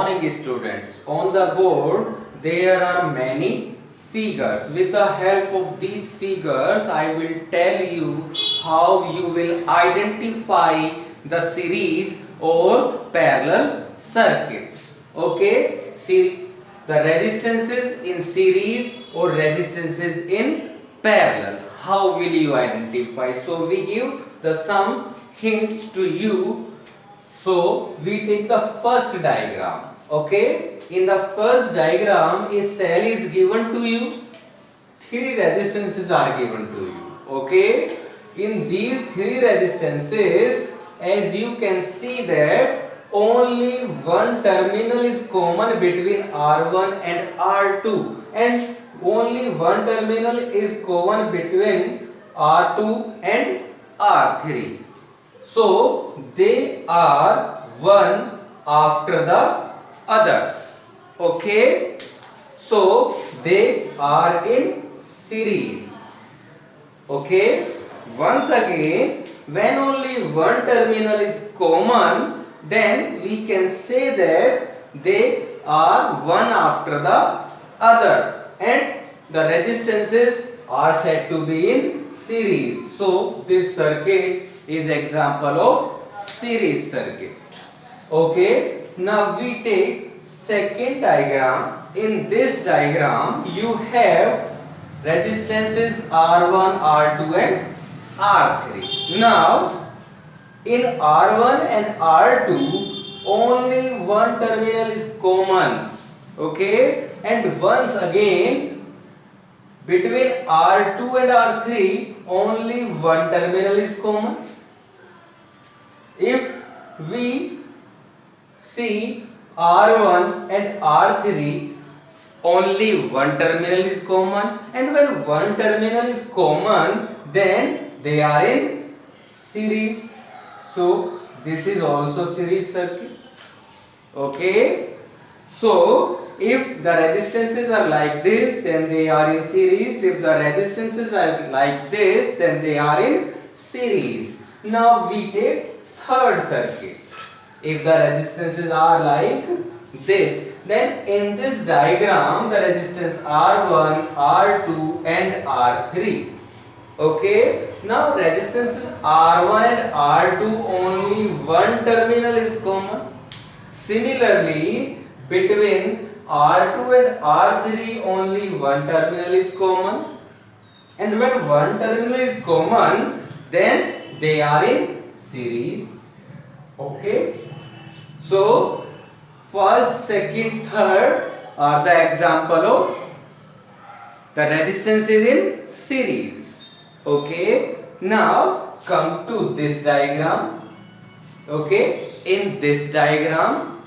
morning students. On the board there are many figures. With the help of these figures I will tell you how you will identify the series or parallel circuits. Okay, see the resistances in series or resistances in parallel. How will you identify? So we give some hints to you. So we take the first diagram. Okay, in the first diagram a cell is given to you, three resistances are given to you. Okay, in these three resistances, as you can see that only one terminal is common between R1 and R2, and only one terminal is common between R2 and R3. So they are one after the other. Okay, so they are in series. Okay, once again, when only one terminal is common, then we can say that they are one after the other, and the resistances are said to be in series. So this circuit is example of series circuit. Okay, now we take second diagram. In this diagram you have resistances R1, R2 and R3. Now in R1 and R2 only one terminal is common. Okay, and once again between R2 and R3 only one terminal is common. If we see R1 and R3, only one terminal is common, and when one terminal is common, then they are in series. So this is also series circuit. Okay, so if the resistances are like this, then they are in series. If the resistances are like this, then they are in series. Now we take third circuit. If the resistances are like this, then in this diagram the resistance R1, R2 and R3. Okay, now resistances R1 and R2 only one terminal is common. Similarly, between R2 and R3 only one terminal is common, and when one terminal is common, then they are in series. Okay, so first, second, third are the example of the resistance is in series. Okay, now come to this diagram. Okay, in this diagram,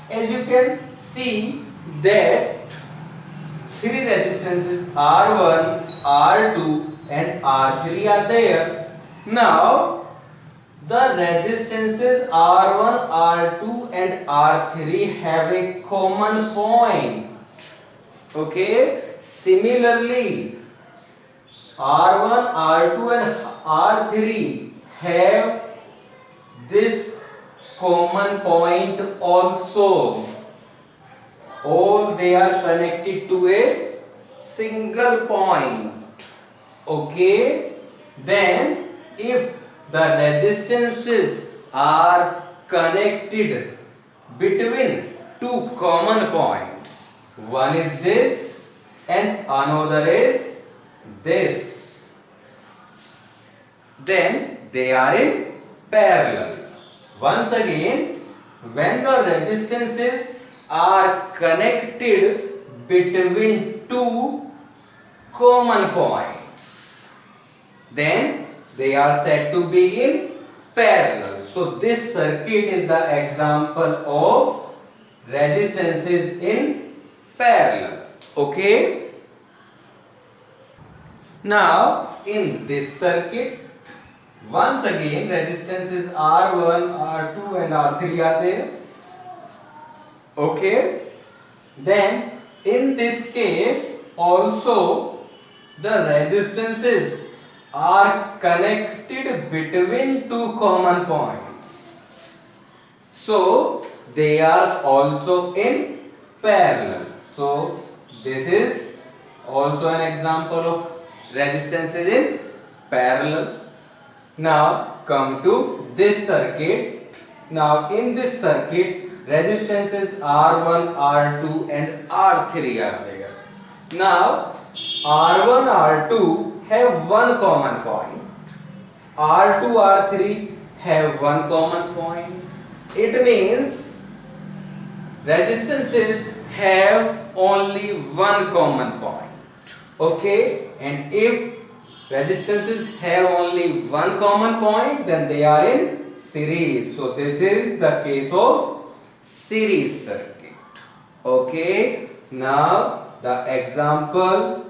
as you can see that three resistances R1, R2 and R3 are there. Now the resistances R1, R2 and R3 have a common point. Okay, similarly R1, R2 and R3 have this common point also. All they are connected to a single point. Okay, then if the resistances are connected between two common points, one is this and another is this, then they are in parallel. Once again, when the resistances are connected between two common points, then they are said to be in parallel. So this circuit is the example of resistances in parallel. Okay, now in this circuit, once again resistances R1, R2 and R3 are there. Okay, then in this case also the resistances are connected between two common points. So they are also in parallel. So this is also an example of resistances in parallel. Now come to this circuit. Now in this circuit, resistances R1, R2 and R3 are there. Now R1, R2 have one common point. R2, R3 have one common point. It means resistances have only one common point. Okay, and if resistances have only one common point, then they are in series. So this is the case of series circuit. Okay, now the example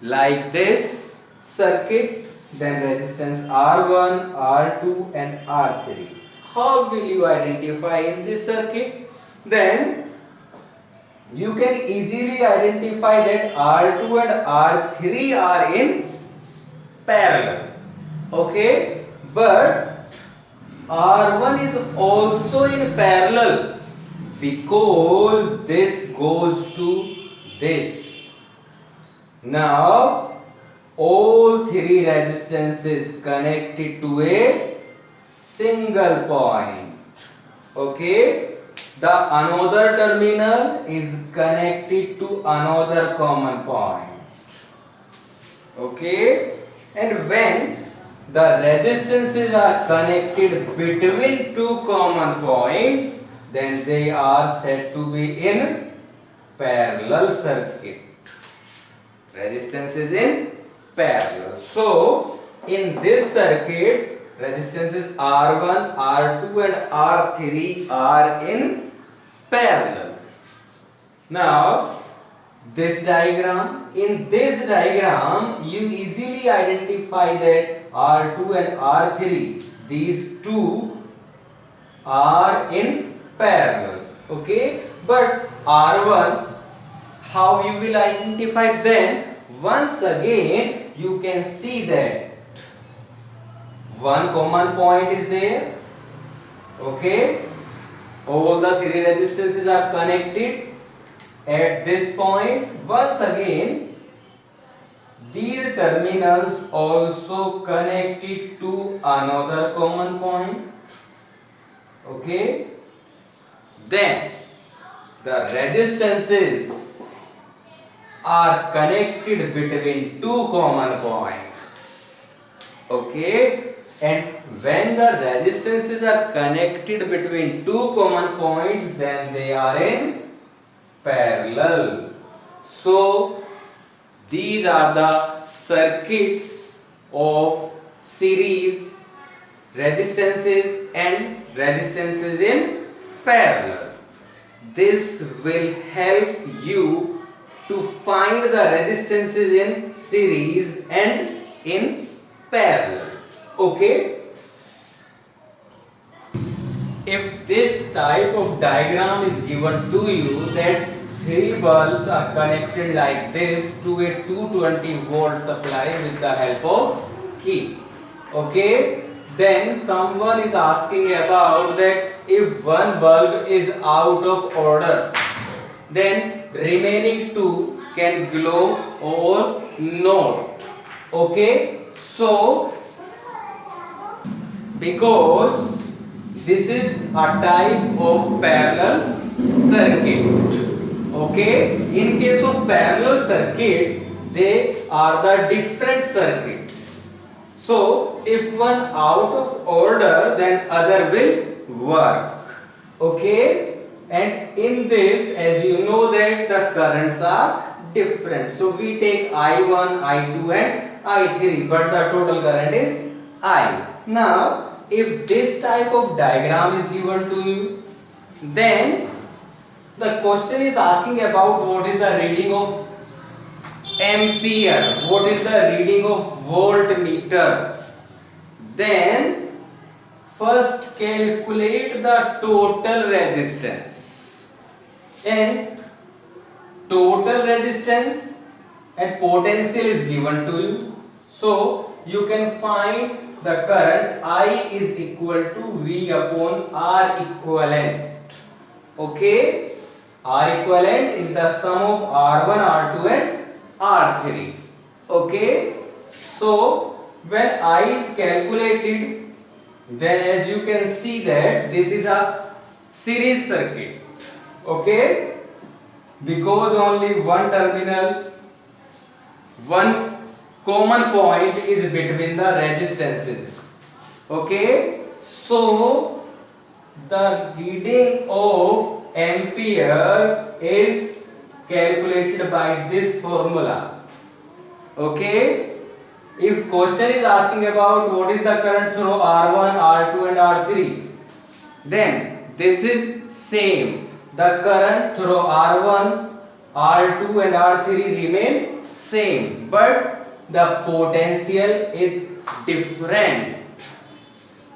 like this circuit, then resistance R1, R2 and R3. How will you identify in this circuit? Then you can easily identify that R2 and R3 are in parallel. Okay, but R1 is also in parallel because this goes to this. Now all three resistances connected to a single point. Okay, the another terminal is connected to another common point. Okay, and when the resistances are connected between two common points, then they are said to be in parallel circuit. Resistance is in parallel. So in this circuit, resistances R1, R2 and R3 are in parallel. Now this diagram, in this diagram you easily identify that R2 and R3, these two are in parallel. Okay, but R1, how you will identify then? Once again you can see that one common point is there. Okay, all the three resistances are connected at this point. Once again these terminals also connected to another common point. Okay, then the resistances are connected between two common points. Okay, and when the resistances are connected between two common points, then they are in parallel. So these are the circuits of series resistances and resistances in parallel. This will help you to find the resistances in series and in parallel. Okay, if this type of diagram is given to you, that three bulbs are connected like this to a 220 volt supply with the help of key. Okay, then someone is asking about that if one bulb is out of order, then remaining two can glow or not. Okay, so because this is a type of parallel circuit. Okay, in case of parallel circuit, they are the different circuits. So if one out of order, then other will work. Okay, and in this, as you know that the currents are different. So we take I1, I2 and I3, but the total current is I. Now if this type of diagram is given to you, then the question is asking about what is the reading of ampere, what is the reading of voltmeter. Then first calculate the total resistance, and total resistance and potential is given to you. So you can find the current I is equal to V upon R equivalent. Okay, R equivalent is the sum of R1, R2 and R3. Okay, so when I is calculated, then as you can see that this is a series circuit. Okay, because only one terminal, one common point is between the resistances. Okay, so the reading of ampere is calculated by this formula. Okay, if question is asking about what is the current through R1, R2 and R3, then this is same. The current through R1, R2 and R3 remain same, but the potential is different.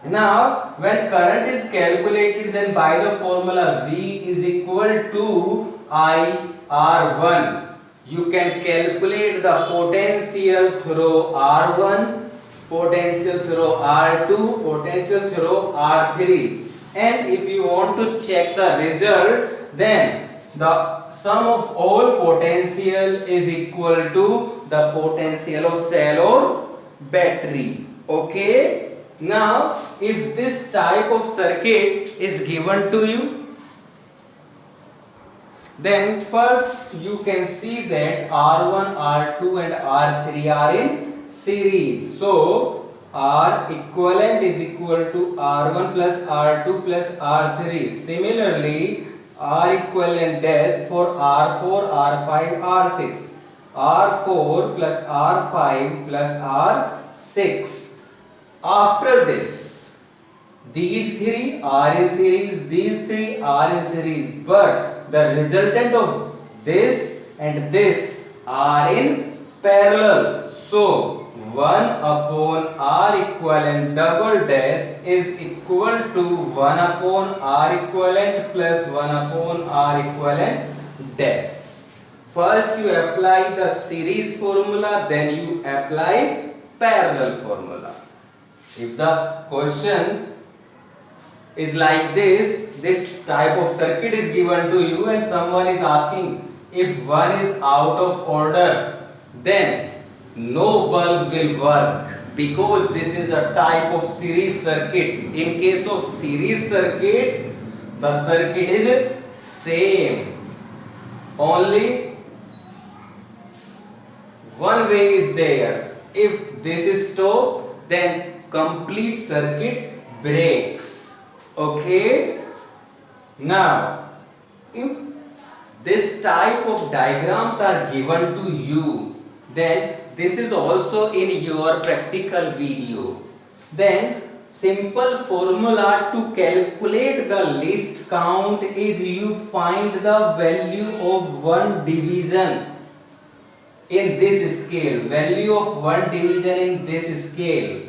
Now when current is calculated, then by the formula V is equal to IR1, you can calculate the potential through R1, potential through R2, potential through R3. And if you want to check the result, then the sum of all potential is equal to the potential of cell or battery. Okay, now if this type of circuit is given to you, then first you can see that R1, R2 and R3 are in series. So R equivalent is equal to R1 plus R2 plus R3. Similarly, R equivalent dash for R4, R5, R6. R4 plus R5 plus R6. After this, these three are in series, these three are in series, but the resultant of this and this are in parallel. So 1 upon R equivalent double dash is equal to 1 upon R equivalent plus 1 upon R equivalent dash. First you apply the series formula, then you apply parallel formula. If the question is like this type of circuit is given to you and someone is asking if one is out of order, then no bulb will work, because this is a type of series circuit. In case of series circuit, the circuit is same, only one way is there. If this is stopped, then complete circuit breaks. Okay, now if this type of diagrams are given to you, then this is also in your practical video. Then simple formula to calculate the least count is you find the value of one division in this scale, value of one division in this scale.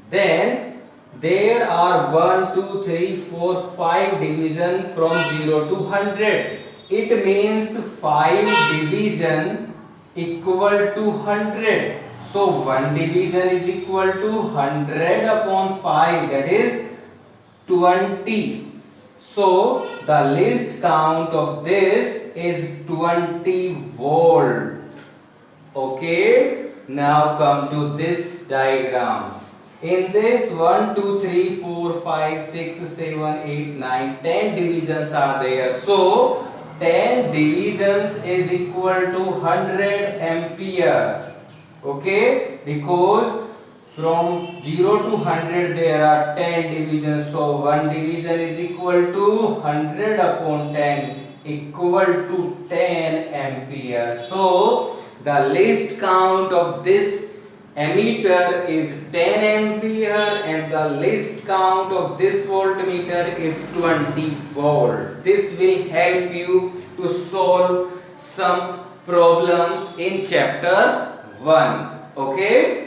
Then there are 1, 2, 3, 4, 5 division from 0 to 100. It means 5 division equal to 100. So 1 division is equal to 100 upon 5, that is 20. So the least count of this is 20 volt. Okay, now come to this diagram. In this 1, 2, 3, 4, 5, 6, 7, 8, 9, 10 divisions are there. So 10 divisions is equal to 100 ampere. Okay, because from 0 to 100 there are 10 divisions. So 1 division is equal to 100 upon 10, equal to 10 ampere. So the least count of this ammeter is 10 ampere and the least count of this voltmeter is 20 volt. This will help you to solve some problems in chapter 1. Okay.